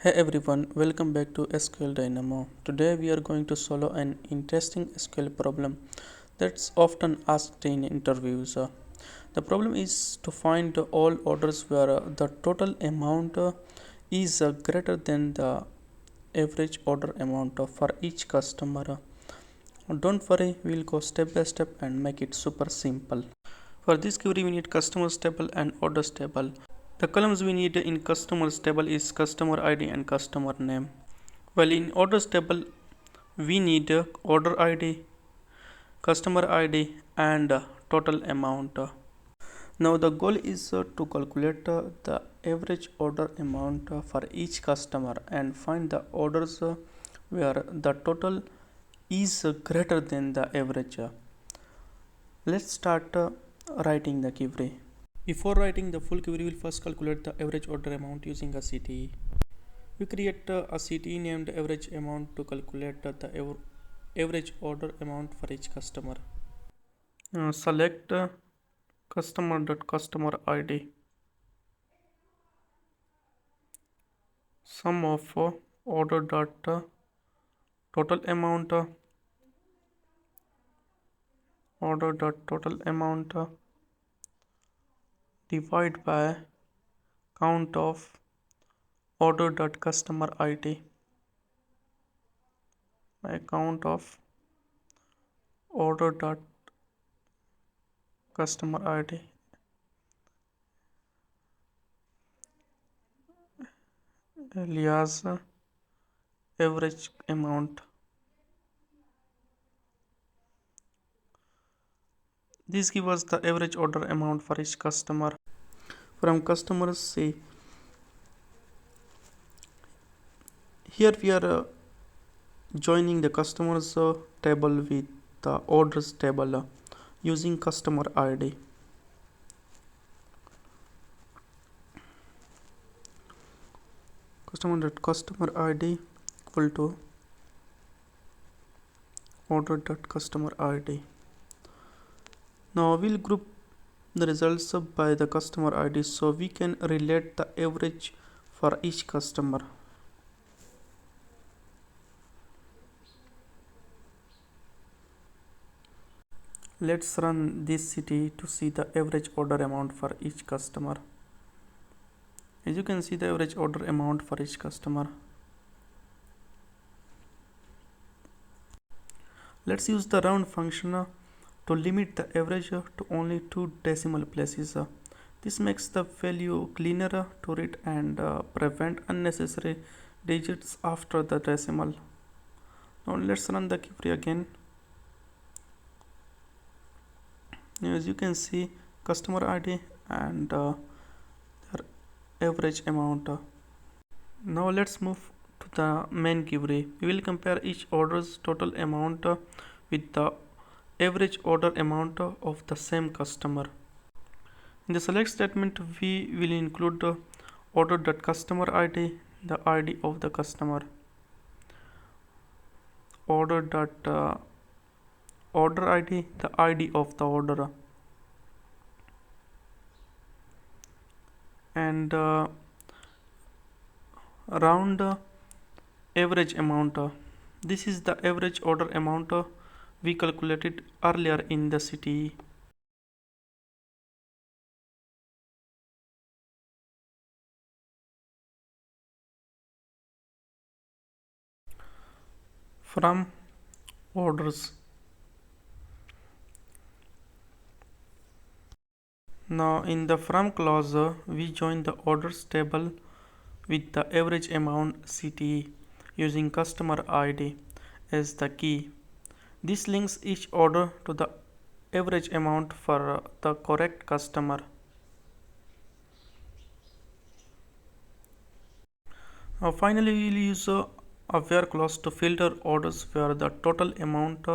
Hey everyone, welcome back to SQL Dynamo. Today we are going to solve an interesting SQL problem that's often asked in interviews. The problem is to find all orders where the total amount is greater than the average order amount for each customer. Don't worry, we'll go step by step and make it super simple. For this query, we need customers table and orders table. The columns we need in customers table is customer ID and customer name. While in orders table, we need order ID, customer ID, and total amount. Now the goal is to calculate the average order amount for each customer and find the orders where the total is greater than the average. Let's start writing the query. Before writing the full query, we will first calculate the average order amount using a CTE. We create a CTE named average amount to calculate the average order amount for each customer. Select customer ID, sum of order total amount, total amount divide by count of order.customer ID by count of order.customer ID alias average amount. This gives us the average order amount for each customer. From customers C, here we are joining the customers table with the orders table using customer ID. Customer ID equal to order.customer ID. Now we'll group the results by the customer ID so we can relate the average for each customer. Let's run this CTE to see the average order amount for each customer. As you can see the average order amount for each customer. Let's use the round function to limit the average to only 2 decimal places. This makes the value cleaner to read and prevent unnecessary digits after the decimal. Now let's run the query again. As you can see customer ID and their average amount. Now let's move to the main query. We will compare each order's total amount with the average order amount of the same customer. In the select statement, we will include the order.customer ID, the ID of the customer, order ID, the ID of the order, and round average amount. This is the average order amount we calculated earlier in the CTE. From orders. Now in the from clause, we join the orders table with the average amount CTE using customer ID as the key. This links each order to the average amount for the correct customer. Now finally we will use a where clause to filter orders where the total amount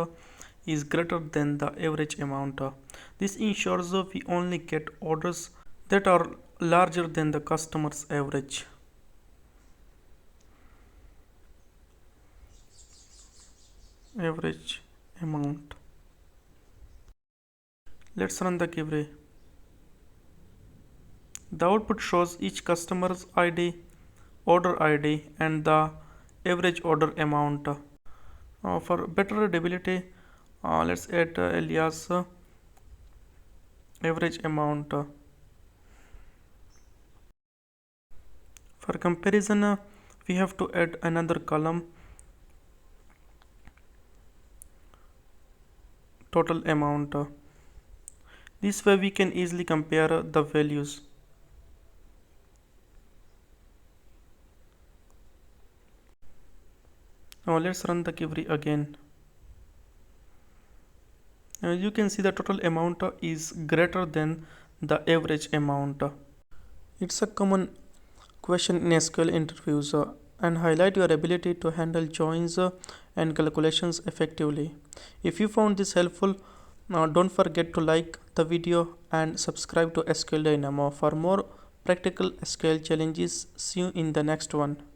is greater than the average amount. This ensures we only get orders that are larger than the customer's average. Average amount. Let's run the query. The output shows each customer's ID order ID, and the average order amount. For better readability, let's add alias average amount. For comparison, we have to add another column, total amount. This way we can easily compare the values. Now let's run the query again. You can see the total amount is greater than the average amount. It's a common question in SQL interviews and highlight your ability to handle joins and calculations effectively. If you found this helpful, don't forget to like the video and subscribe to SQL Dynamo for more practical SQL challenges. See you in the next one.